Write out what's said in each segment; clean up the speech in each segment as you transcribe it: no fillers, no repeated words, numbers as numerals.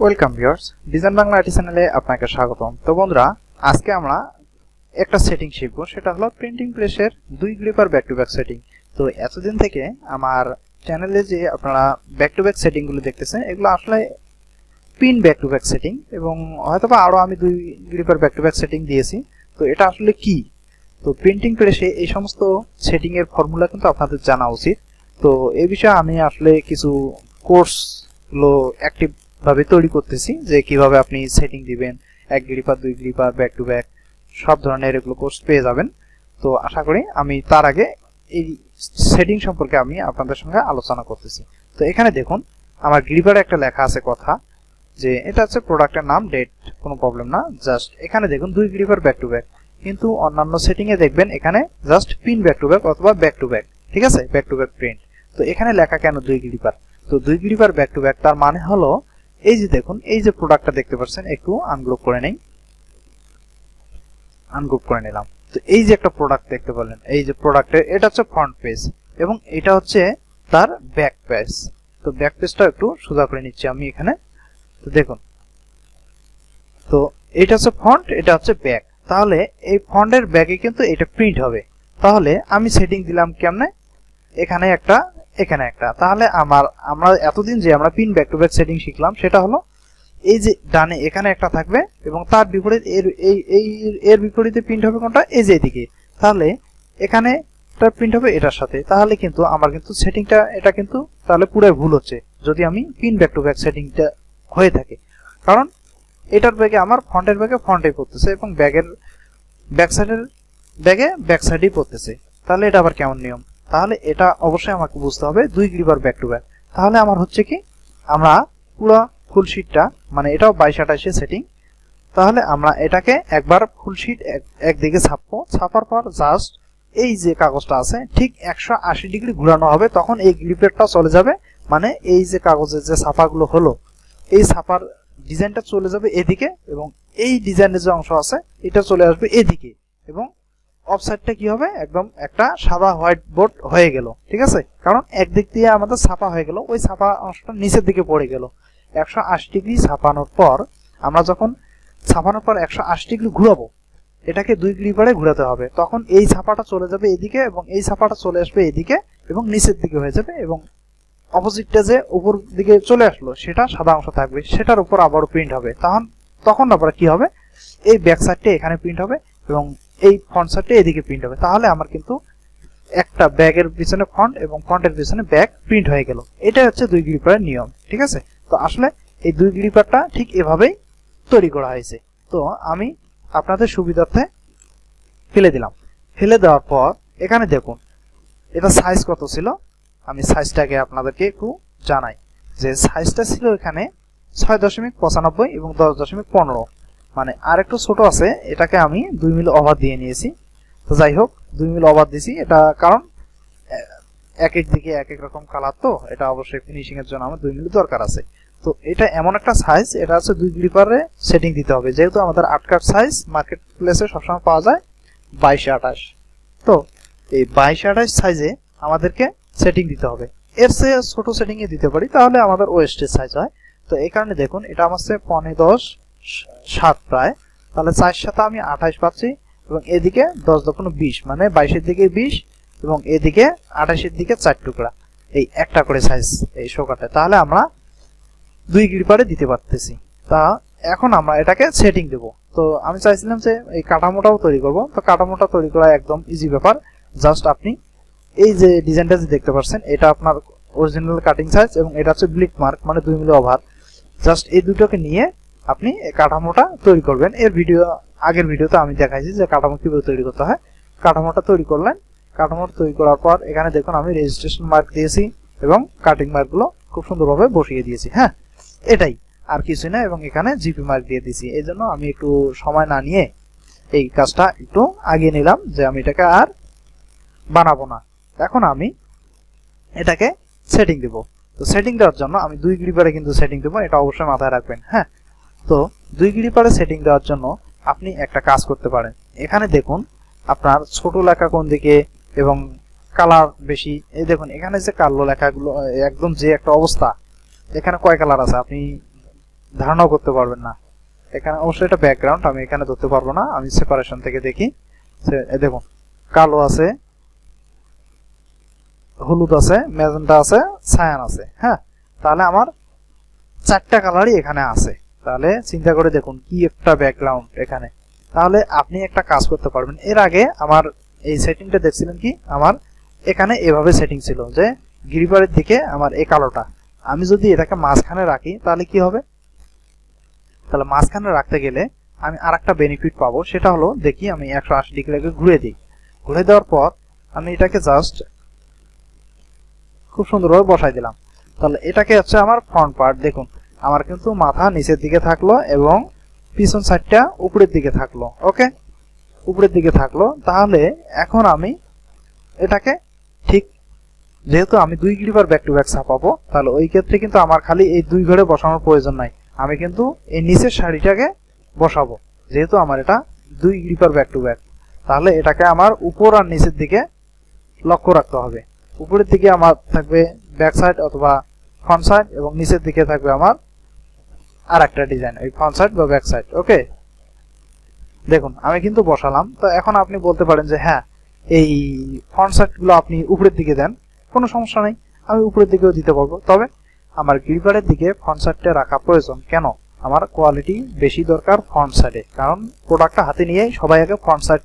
Welcome viewers, design Bangla IT চ্যানেলে আপনাকে স্বাগতম। তো বন্ধুরা, আজকে আমরা একটা সেটিং শিখব, সেটা হলো প্রিন্টিং প্রেসের 2 gripper back to back setting. তো এতদিন থেকে আমার চ্যানেলে যে আপনারা ব্যাক টু ব্যাক সেটিং গুলো দেখতেছেন, এগুলো আসলে pin back to back setting, এবং হয়তোবা আরো আমি 2 gripper back to back setting দিয়েছি। তো এটা আসলে কি? তো প্রিন্টিং প্রেসে এই সমস্ত সেটিং এর ফর্মুলা কিন্তু আপনাদের জানা উচিত। তো এই বিষয়ে আমি আসলে কিছু কোর্স গুলো অ্যাক্টিভ ভাবে তৈরি করতেছি, যে কিভাবে আপনি সেটিং দিবেন 1 gripper 2 gripper back to back সব ধরনের এগুলো কোর্স পেয়ে যাবেন। তো আশা করি আমি তার আগে এই সেটিং সম্পর্কে আমি আপনাদের সঙ্গে আলোচনা করতেছি। তো এখানে দেখুন, আমার গ্রিপারে একটা লেখা আছে কথা, যে এটা হচ্ছে প্রোডাক্টের নাম, ডেট, কোনো প্রবলেম না। জাস্ট এখানে দেখুন 2 গ্রিপার ব্যাক টু ব্যাক, কিন্তু অন্যান্য সেটিং এ দেখবেন এখানে just pin back to back অথবা ব্যাক টু ব্যাক, ঠিক আছে, ব্যাক টু ব্যাক প্রিন্ট। তো এখানে লেখা কেন 2 গ্রিপার? তো 2 গ্রিপার ব্যাক টু ব্যাক তার মানে হলো, এই যে দেখুন, এই যে প্রোডাক্টটা দেখতে পাচ্ছেন, একটু আনগ্রুপ করে নেই, আনগ্রুপ করে নিলাম। তো এই যে একটা প্রোডাক্ট দেখতে পেলেন, এই যে প্রোডাক্টের এটা হচ্ছে ফ্রন্ট পেজ এবং এটা হচ্ছে তার ব্যাক পেজ। তো ব্যাক পেজটা একটু সোজা করে নিচ্ছি আমি এখানে। তো দেখুন, তো এটা হচ্ছে ফ্রন্ট, এটা হচ্ছে ব্যাক। তাহলে এই ফ্রন্টের ব্যাকে কিন্তু এটা প্রিন্ট হবে। তাহলে আমি সেটিং দিলাম কেমনে, এখানে একটা, এখানে একটা। তাহলে আমরা এতদিন যে আমরা pin back to back setting শিখলাম, সেটা হলো এই যে ডানে এখানে একটা থাকবে এবং তার বিপরীত এর বিপরীতে প্রিন্ট হবে কোনটা, এই যে এদিকে। তাহলে এখানে এটা প্রিন্ট হবে এটার সাথে। তাহলে কিন্তু আমার কিন্তু সেটিংটা এটা কিন্তু তাহলে পুরো ভুল হচ্ছে যদি আমি পিন ব্যাক টু ব্যাক সেটিংটা হয়ে থাকে। কারণ এটার ব্যাগে আমার ফ্রন্টের ব্যাগে ফ্রন্টেই পড়তেছে এবং ব্যাগের ব্যাক সাইডের ব্যাগে ব্যাক সাইডেই পড়তেছে। তাহলে এটা আবার কেমন নিয়ম? তাহলে এটা অবশ্যই আমাকে বুঝতে হবে 2 গ্রিপার ব্যাক টু ব্যাক। তাহলে আমার হচ্ছে কি, আমরা পুরো ফুল শিটটা, মানে এটাও 22-28 সেটিং, তাহলে আমরা এটাকে একবার ফুল শিট একদিকে ছাপবো। ছাপার পর জাস্ট এই যে কাগজটা আছে ঠিক 180 ডিগ্রি ঘোরানো হবে, তখন এই গ্রিপারটা চলে যাবে। মানে এই যে কাগজের যে ছাপাগুলো হলো, এই ছাপার ডিজাইনটা চলে যাবে এদিকে, এবং এই ডিজাইনের যে অংশ আছে এটা চলে আসবে এদিকে, এবং অফসাইডটা কি হবে, একদম একটা সাদা হোয়াইট বোর্ড হয়ে গেল, ঠিক আছে। কারণ একদিক দিয়ে আমাদের ছাপা হয়ে গেল, ওই ছাপা অংশটা নিচের দিকে পড়ে গেল। 180 ডিগ্রি ছাপানোর পর, আমরা যখন ছাপানোর পর 180 ডিগ্রি ঘুরাবো, এটাকে 2 গ্রিপারে ঘুরাতে হবে, তখন এই ছাপাটা চলে যাবে এদিকে এবং এই ছাপাটা চলে আসবে এদিকে এবং নিচের দিকে হয়ে যাবে, এবং অপোজিটটা যে উপর দিকে চলে আসলো সেটা সাদা অংশ থাকবে, সেটার উপর আবারও প্রিন্ট হবে। তখন আবার কি হবে, এই ব্যাক সাইডটা এখানে প্রিন্ট হবে এবং এই ফ্রন্ট সাইডটা এদিকে প্রিন্ট হবে। তাহলে আমার কিন্তু একটা ব্যাগের পিছনে ফ্রন্ট এবং ফ্রন্টের পিছনে ব্যাক প্রিন্ট হয়ে গেল। এটা হচ্ছে 2 গ্রিপারের নিয়ম, ঠিক আছে। তো আসলে এই 2 গ্রিপারটা ঠিক এভাবেই তৈরি করা হয়েছে। তো আমি আপনাদের সুবিধার্থে ফেলে দিলাম। ফেলে দেওয়ার পর এখানে দেখুন এটা সাইজ কত ছিল, আমি সাইজটাকে আপনাদেরকে একটু জানাই। যে সাইজটা ছিল এখানে 6.95 এবং 10.15, মানে আর একটু ছোট আছে, এটাকে আমি 2 মিলি ওভার দিয়ে নিয়েছি। তো যাই হোক, 2 মিলি ওভার দিছি, এটা কারণ এক এক দিকে এক এক রকম কালার, তো এটা অবশ্যই ফিনিশিং এর জন্য আমার 2 মিলি দরকার আছে। তো এটা এমন একটা সাইজ, এটা হচ্ছে 2 গ্রিপারে সেটিং দিতে হবে, যেহেতু আমাদের 8 কাট সাইজ মার্কেট প্লেসে সবসময় পাওয়া যায় 22-28। তো এই 22-28 সাইজে আমাদেরকে সেটিং দিতে হবে। এর চেয়ে ছোট সেটিং এ দিতে পারি, তাহলে আমাদের ওয়েস্টের সাইজ হয়। তো এই কারণে দেখুন, এটা আমার 5.10-7 প্রায়, তাহলে 4 সাথে আমি 28 পাচ্ছি, এবং এদিকে 10.20, মানে 22-এর দিকে 20 এবং এদিকে 28-এর দিকে 4 টুকরা, এই একটা করে সাইজ এই শোকাটে। তাহলে আমরা 2 গ্রিপারে দিতে পারতেছি। তা এখন আমরা এটাকে সেটিং দেব। তো আমি চাইছিলাম যে এই কাঠামোটাও তৈরি করব। তো কাঠামোটা তৈরি করা একদম ইজি ব্যাপার। জাস্ট আপনি এই যে ডিজাইনটা যে দেখতে পাচ্ছেন, এটা আপনার অরিজিনাল কাটিং সাইজ এবং এটা হচ্ছে ব্লিক মার্ক, মানে 2 মিলি ওভার। জাস্ট এই দুটোকে নিয়ে আপনি এই কাঠামোটা তৈরি করবেন। আগের ভিডিওতে আমি দেখাইছি যে কাঠামো কিভাবে তৈরি করতে হয়। কাঠামোটা তৈরি করলেন, কাঠামোটা তৈরি করার পর এখানে দেখুন আমি রেজিস্ট্রেশন মার্ক দিয়েছি এবং কাটিং মার্কগুলো খুব সুন্দরভাবে বসিয়ে দিয়েছি। হ্যাঁ, এটাই, আর কিছু না। এবং এখানে জিপি মার্ক দিয়ে দিয়েছি। এই জন্য আমি একটু সময় না নিয়ে এই কাজটা একটু আগিয়ে নিলাম, যে আমি এটাকে আর বানাবো না। এখন আমি এটাকে সেটিং দেব। তো সেটিং দেওয়ার জন্য আমি 2 গ্রিপারে কিন্তু সেটিং দেবো, এটা অবশ্যই মাথায় রাখবেন। হ্যাঁ, তো 2 গ্রিপারে সেটিং দেওয়ার জন্য আপনি একটা কাজ করতে পারেন। এখানে দেখুন আপনার ছোট লেখা কোন দিকে এবং কালার বেশি, এই দেখুন এখানে যে কালো লেখাগুলো একদম যে একটা অবস্থা, এখানে কয় কালার আছে আপনি ধারণা করতে পারবেন না। এখানে অবশ্যই এটা ব্যাকগ্রাউন্ড, আমি এখানে ধরতে পারবো না, আমি সেপারেশন থেকে দেখি। দেখুন কালো আছে, হলুদ আছে, ম্যাজেন্টা আছে, সায়ান আছে। হ্যাঁ, তাহলে আমার 4টা কালারই এখানে আছে। তাহলে চিন্তা করে দেখুন কি একটা ব্যাকগ্রাউন্ড এখানে। তাহলে আপনি একটা কাজ করতে পারবেন। এর আগে আমার এই সেটিংটা দেখছিলেন কি, আমার এখানে এভাবে সেটিং ছিল যে গ্রিপারের দিকে আমার এই কালোটা। আমি যদি এটাকে মাঝখানে রাখি তাহলে কি হবে? তাহলে মাঝখানে রাখতে গেলে আমি আরেকটা বেনিফিট পাবো, সেটা হলো দেখি আমি 180 ডিগ্রি ঘুরে দিই। ঘুরে দেওয়ার পর আমি এটাকে জাস্ট খুব সুন্দরভাবে বসাই দিলাম। তাহলে এটাকে হচ্ছে আমার ফ্রন্ট পার্ট। দেখুন আমার কিন্তু মাথা নিচের দিকে থাকলো এবং পিছন সাইডটা উপরের দিকে থাকলো। ওকে, উপরের দিকে থাকলো। তাহলে এখন আমি এটাকে ঠিক, যেহেতু আমি 2 গ্রিপার ব্যাক টু ব্যাক ছাপাবো, তাহলে ওই ক্ষেত্রে কিন্তু আমার খালি এই 2 ঘরে বসানোর প্রয়োজন নাই। আমি কিন্তু এই নিচের শাড়িটাকে বসাবো, যেহেতু আমার এটা 2 গ্রিপার ব্যাক টু ব্যাক। তাহলে এটাকে আমার উপর আর নিচের দিকে লক্ষ্য রাখতে হবে। উপরের দিকে আমার থাকবে ব্যাক সাইড অথবা ফ্রন্ট সাইড, এবং নিচের দিকে থাকবে আমার আর একটা ডিজাইন, ওই ফ্রন্ট সাইড বা ব্যাক সাইড। ওকে, দেখুন আমি কিন্তু বসালাম। তো এখন আপনি বলতে পারেন যে হ্যাঁ, এই ফ্রন্ট সাইড গুলো আপনি উপরের দিকে দেন, কোনো সমস্যা নেই, আমি উপরের দিকেও দিতে পারবো। তবে আমার গ্রিপারের দিকে ফ্রন্ট সাইডটা রাখা প্রয়োজন। কেন? আমার কোয়ালিটি বেশি দরকার ফ্রন্ট সাইডে, কারণ প্রোডাক্টটা হাতে নিয়েই সবাই আগে ফ্রন্ট সাইড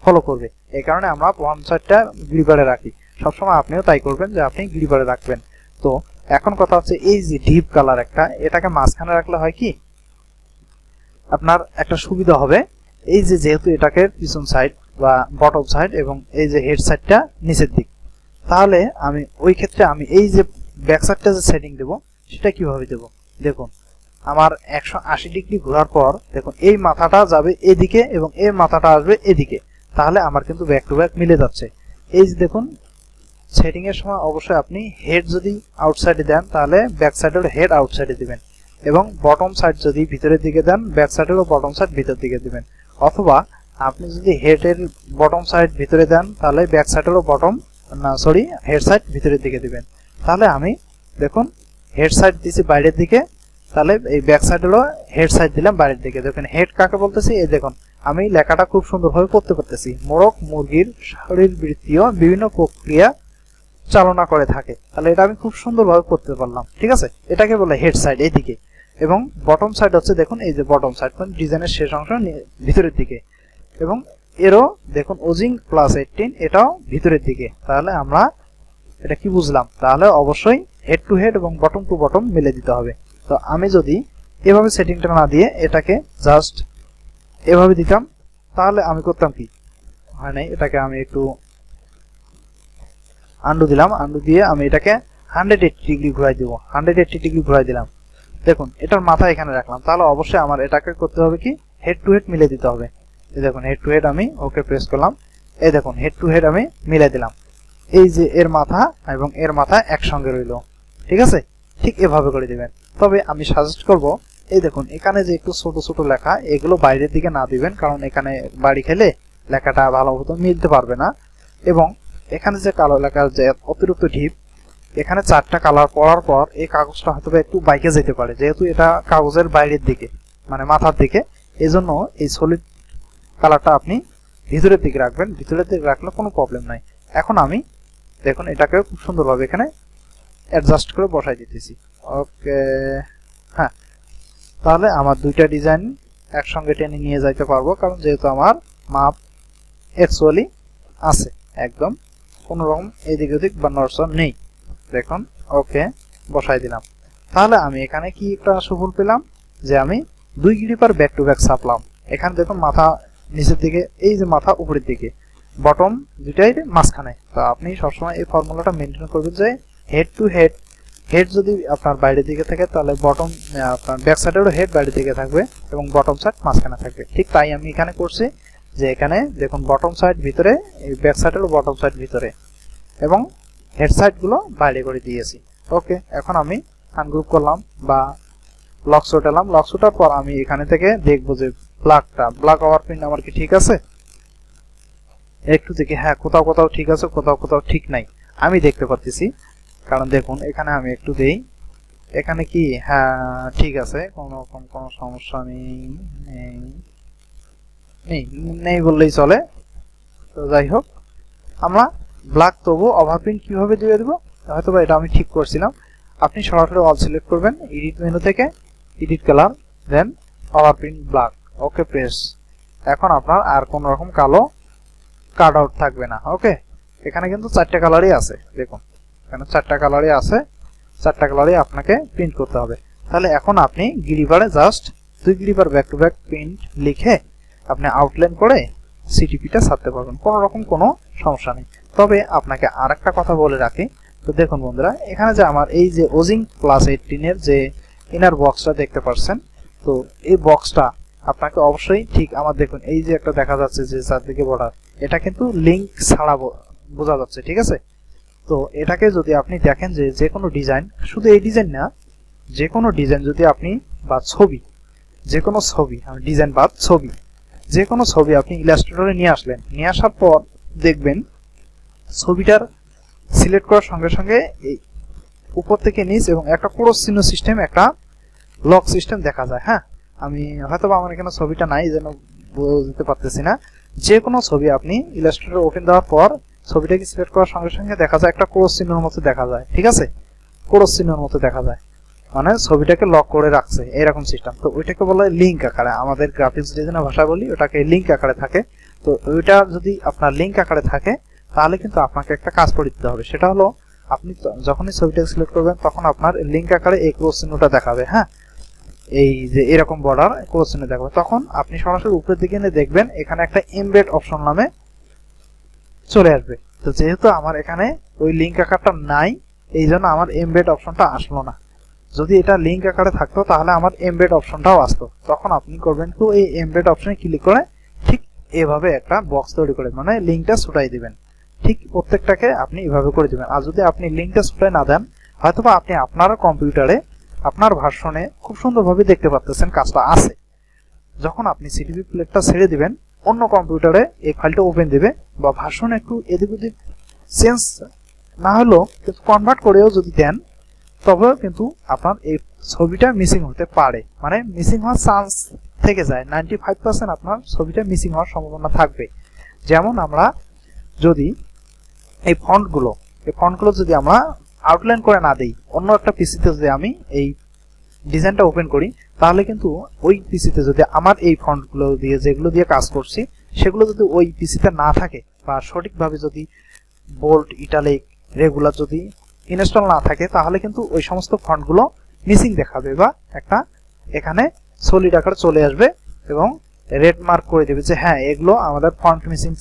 ফলো করবে। এই কারণে আমরা ফ্রন্ট সাইডটা গ্রিপারে রাখি। সবসময় আপনিও তাই করবেন যে আপনি গ্রিপারে রাখবেন। তো এখন কথা হচ্ছে এই যে ডিপ কালার একটা, এটাকে মাঝখানে রাখলে হয় কি আপনার একটা সুবিধা হবে। এই যে যেহেতু এটাকে পিছন সাইড বা বটম সাইড এবং এই যে হেড সাইডটা নিচের দিক, তাহলে আমি ওই ক্ষেত্রে আমি এই যে ব্যাক সাইডটা যে সেটিং দেবো সেটা কিভাবে দেবো? দেখুন আমার 180 ডিগ্রি ঘোরার পর দেখুন এই মাথাটা যাবে এদিকে এবং এর মাথাটা আসবে এদিকে। তাহলে আমার কিন্তু ব্যাক টু ব্যাক মিলে যাচ্ছে। এই যে দেখুন সেটিং এর সময় অবশ্যই আপনি হেড যদি আউটসাইডে দেন তাহলে ব্যাক সাইডের হেড আউটসাইডে দিবেন, এবং বটম সাইড যদি ভিতরের দিকে দেন ব্যাক সাইডেরও বটম সাইড ভিতর দিকে দিবেন। অথবা আপনি যদি হেডের বটম সাইড ভিতরে দেন তাহলে ব্যাক সাইডেরও হেড সাইড ভিতরের দিকে দিবেন। তাহলে আমি দেখুন হেড সাইড দিছি বাইরের দিকে, তাহলে এই ব্যাক সাইডেরও হেড সাইড দিলাম বাইরের দিকে। দেখুন হেড কাকে বলতেছি, এই দেখুন আমি লেখাটা খুব সুন্দরভাবে পড়তে পারতেছি। মোরগ মুরগির শারীরবৃত্তীয় বিভিন্ন প্রক্রিয়া চালনা করে থাকে। তাহলে এটা আমি খুব সুন্দরভাবে পড়তে পারলাম। ঠিক আছে, এটাকে বলে হেড সাইড এদিকে, এবং বটম সাইড হচ্ছে দেখুন এই যে বটম সাইড মানে ডিজাইনের শেষ অংশ ভিতরের দিকে, এবং এরও দেখুন ওজিং প্লাস 18 এটাও ভিতরের দিকে। তাহলে আমরা এটা কি বুঝলাম? তাহলে অবশ্যই হেড টু হেড এবং বটম টু বটম মিলে দিতে হবে। তো আমি যদি এভাবে সেটিংটা না দিয়ে এটাকে জাস্ট এভাবে দিতাম তাহলে আমি করতাম কি, হয় নাই, এটাকে আমি একটু আন্ডু দিলাম। আন্ডু দিয়ে আমি এটাকে 180 ডিগ্রি ঘুরাই দিব। 180 ডিগ্রি ঘুরাই দিলাম। দেখুন এটার মাথা এখানে রাখলাম। তাহলে অবশ্যই আমার এটাকে করতে হবে কি, হেড টু হেড মিলে দিতে হবে। এই দেখুন হেড টু হেড আমি ওকে প্রেস করলাম। এই দেখুন হেড টু হেড আমি মিলে দিলাম। এই যে এর মাথা এবং এর মাথা একসঙ্গে রইল। ঠিক আছে, ঠিক এভাবে করে দিবেন। তবে আমি সাজেস্ট করব, এই দেখুন এখানে যে একটু ছোট ছোট লেখা, এগুলো বাইরের দিকে না দিবেন, কারণ এখানে বাড়ি খেলে লেখাটা ভালো মতো মিলতে পারবে না। এবং এখানে যে কালো লেখার যে অতিরিক্ত ঢিপ, এখানে 4টা কালার পড়ার পর এই কাগজটা হয়তো একটু বাইকে যেতে পারে, যেহেতু এটা কাগজের বাইরের দিকে মানে মাথার দিকে। এই জন্য এই সলিড কালারটা আপনি ভিতরের দিকে রাখবেন। ভিতরের দিকে রাখলে কোনো প্রবলেম নাই। এখন আমি দেখুন এটাকে খুব সুন্দরভাবে এখানে অ্যাডজাস্ট করে বসাই দিতেছি। ওকে, হ্যাঁ, তাহলে আমার 2টা ডিজাইন একসঙ্গে টেনে নিয়ে যাইতে পারবো, কারণ যেহেতু আমার মাপ অ্যাকচুয়ালি আছে, একদম কোনো রকম এদিক ওদিক বা নড়চড় নেই। দেখুন ওকে বসাই দিলাম। তাহলে আমি এখানে কি একটা সুফল পেলাম, যে আমি 2 গ্রিপার ব্যাক টু ব্যাক ছাপলাম। এখানে দেখুন মাথা নিচের দিকে, এই যে মাথা উপরের দিকে, বটম দুটাই মাঝখানে। তো আপনি সবসময় এই ফর্মুলাটা মেনটেন করবেন যে হেড টু হেড, হেড যদি আপনার বাইরের দিকে থাকে তাহলে বটম আপনার ব্যাক সাইডেরও হেড বাইরের দিকে থাকবে এবং বটম সাইড মাঝখানে থাকবে। ঠিক তাই আমি এখানে করছি, যে এখানে দেখুন বটম সাইড ভিতরে, এই ব্যাক সাইডেরও বটম সাইড ভিতরে, এবং হেড সাইড গুলো বাইরে করে দিয়েছি। ওকে, এখন আমি আনগ্রুপ করলাম বা লক ওঠালাম। লক ওঠার পর আমি এখানে থেকে দেখবো যে ব্ল্যাক ওভার প্রিন্ট আমার কি ঠিক আছে, একটু দেখি। হ্যাঁ, কোথাও কোথাও ঠিক আছে, কোথাও কোথাও ঠিক নাই, আমি দেখতে পাচ্ছি। কারণ দেখুন এখানে আমি একটু দেই, এখানে কি হ্যাঁ ঠিক আছে, কোনো রকম কোনো সমস্যা নেই নেই নেই নেই বললেই চলে। তো যাই হোক, আমরা ব্ল্যাক তবু ওভারপ্রিন্ট কিভাবে দিয়ে দেবো, হয়তো বা এটা আমি ঠিক করছিলাম। আপনি সরাসরি অল সিলেক্ট করবেন এডিট মেনু থেকে, এডিট কালার, দেন ওভারপ্রিন্ট ব্ল্যাক, ওকে প্রেস। এখন আপনার আর কোন রকম কালো কাট আউট থাকবে না। ওকে, এখানে কিন্তু 4টা কালারই আছে, দেখুন এখানে 4টা কালারই আছে, 4টা কালারই আপনাকে প্রিন্ট করতে হবে। তাহলে এখন আপনি গ্রিপারে just 2 gripper back to back print লিখে আপনি আউটলাইন করে সিটিপিটা ছাড়তে পারবেন, কোনো রকম কোনো সমস্যা নেই। তবে আপনাকে আরেকটা কথা বলে রাখি, তো দেখুন বন্ধুরা, এখানে যে আমার এই যে ওজিং প্লাস 18 এর যে ইনার বক্সটা দেখতে পাচ্ছেন, তো এই বক্সটা আপনাকে অবশ্যই ঠিক আমার দেখুন এই যে একটা দেখা যাচ্ছে যে চারদিকে বর্ডার, এটা কিন্তু লিংক ছাড়া বোঝা যাচ্ছে, ঠিক আছে। তো এটাকে যদি আপনি দেখেন যে যে কোনো ডিজাইন, শুধু এই ডিজাইন না, যে কোনো ডিজাইন যদি আপনি বা ছবি, যে কোনো ছবি, ডিজাইন বা ছবি, যে কোনো ছবি আপনি ইলাস্ট্রেটরে নিয়ে আসলেন, নিয়ে আসার পর দেখবেন ছবিটার সিলেক্ট করার সঙ্গে সঙ্গে এই উপর থেকে নিচ এবং একটা ক্রস চিহ্ন সিস্টেম, একটা লক সিস্টেম দেখা যায়। হ্যাঁ, আমি হয়তো আমার এখানে ছবিটা নাই যেন বুঝতে পারতেছি না। যে কোনো ছবি আপনি ইলাস্ট্রেটর ওপেন দেওয়ার পর ছবিটাকে সিলেক্ট করার সঙ্গে সঙ্গে দেখা যায় একটা ক্রস চিহ্নের মতো দেখা যায়, ঠিক আছে, ক্রস চিহ্নের মতো দেখা যায়, মানে ছবিটাকে লক করে রাখছে এরকম সিস্টেম। তো ওইটাকে বলা হয় লিঙ্ক আকারে, আমাদের গ্রাফিক্স ডিজাইনের ভাষা বলি ওটাকে লিঙ্ক আকারে থাকে। তো ওইটা যদি আপনার লিঙ্ক আকারে থাকে তাহলে কিন্তু আপনাকে একটা কাজ করে দিতে হবে, সেটা হলো আপনি যখনই ছবিটাকে সিলেক্ট করবেন তখন আপনার লিঙ্ক আকারে এই ক্রস চিহ্নটা দেখাবে। হ্যাঁ, এই যে এরকম বর্ডার ক্রস চিহ্ন দেখাবে, তখন আপনি সরাসরি উপরের দিকে নিয়ে দেখবেন এখানে একটা এমবেড অপশন নামে চলে আসবে। তো যেহেতু আমার এখানে ওই লিঙ্ক আকারটা নাই, এই জন্য আমার এমবেড অপশনটা আসলো না। যদি এটা লিঙ্ক আকারে থাকতো তাহলে আমার এমবেড অপশনটাও আসতো। তখন আপনি করবেন তো এই এমবেড অপশনে ক্লিক করে ঠিক এভাবে একটা বক্স তৈরি করে মানে লিঙ্কটা ছুটাই দিবেন। ঠিক প্রত্যেকটাকে আপনি এভাবে করে দিবেন। আর যদি আপনি লিঙ্কটা ছুটাই না দেন, হয়তোবা আপনি আপনার কম্পিউটারে আপনার ভার্সনে খুব সুন্দরভাবে দেখতে পাচ্ছেন কাজটা আছে। যখন আপনি সিটিপি প্লেটটা ছেড়ে দিবেন, অন্য কম্পিউটারে এই ফাইলটা ওপেন দেবে বা ভার্সনে একটু এদিক ওদিক চেঞ্জ না হলেও কিন্তু কনভার্ট করেও যদি দেন, তবেও কিন্তু আপনার এই ছবিটা মিসিং হতে পারে, মানে মিসিং হওয়ার চান্স থেকে যায়। 95% আপনার ছবিটা মিসিং হওয়ার সম্ভাবনা থাকবে। যেমন আমরা যদি এই ফন্টগুলো যদি আমরা আউটলাইন করে না দেই, অন্য একটা পিসিতে যদি আমি এই ডিজাইনটা ওপেন করি, তাহলে কিন্তু ওই পিসিতে যদি আমার এই ফন্টগুলো দিয়ে যেগুলো দিয়ে কাজ করছি সেগুলো যদি ওই পিসিতে না থাকে বা সঠিকভাবে যদি বোল্ড, ইটালিক, রেগুলার যদি ইনস্টল না থাকে, তাহলে কিন্তু ওই সমস্ত ফন্টগুলো মিসিং দেখাবে বা একটা এখানে সলিড আকারে চলে আসবে এবং রেড মার্ক করে দেবে যে হ্যাঁ এগুলো আমাদের ফন্ট মিসিং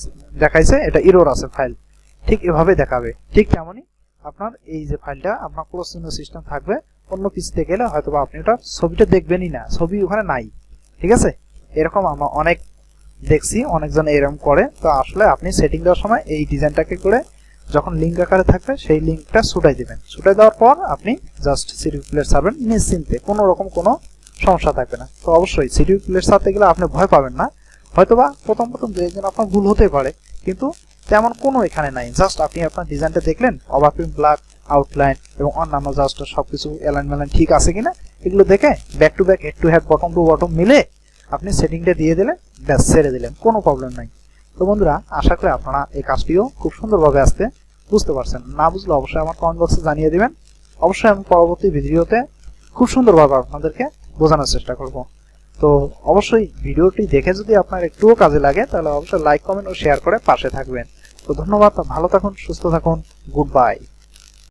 দেখাইছে, এটা এরর আছে ফাইল, ঠিক এভাবে দেখাবে। ঠিক তেমনই আপনার এই যে ফাইলটা আপনার ক্রস চিহ্ন সিস্টেম থাকবে, অন্য পিসিতে গেলে হয়তো আপনি ওটা ছবিটা দেখবেনই না, ছবি ওখানে নাই, ঠিক আছে। এরকম আমরা অনেক দেখছি, অনেকজন এরকম করে। তো আসলে আপনি সেটিং দেওয়ার সময় এই ডিজাইনটাকে করে যখন লিঙ্ক আকারে থাকবে সেই লিঙ্কটা ছুটাই দিবেন। ছুটাই দেওয়ার পর আপনি জাস্ট সিটিপি প্লেট ছাড়বেন নিশ্চিন্তে, কোনো রকম কোনো সমস্যা থাকবে না। তো অবশ্যই সিটিপি প্লেট ছাড়তে গেলে আপনি ভয় পাবেন না, হয়তোবা প্রথম দু একদিন আপনার ভুল হতে পারে, কিন্তু তেমন কোনো এখানে নাই। জাস্ট আপনি আপনার ডিজাইনটা দেখলেন, ওভারপ্রিন্ট, ব্ল্যাক, আউটলাইন এবং অন্যান্য জাস্ট সবকিছু অ্যালাইন ঠিক আছে কিনা এগুলো দেখে back to back, head to head, bottom to bottom মিলে আপনি সেটিংটা দিয়ে দিলেন, ব্যাস ছেড়ে দিলেন, কোনো প্রবলেম নাই। তো বন্ধুরা, আশা করি আপনারা এই কাজটিও খুব সুন্দরভাবে আসতে বুঝতে পারছেন। না বুঝলে অবশ্যই আমার কমেন্ট বক্সে জানিয়ে দিবেন, অবশ্যই আমি পরবর্তী ভিডিওতে খুব সুন্দরভাবে আপনাদেরকে বোঝানোর চেষ্টা করব। তো অবশ্যই ভিডিওটি দেখে যদি আপনার একটুও কাজে লাগে তাহলে অবশ্যই লাইক, কমেন্ট ও শেয়ার করে পাশে থাকবেন। তো ধন্যবাদ, ভালো থাকুন, সুস্থ থাকুন, গুড বাই।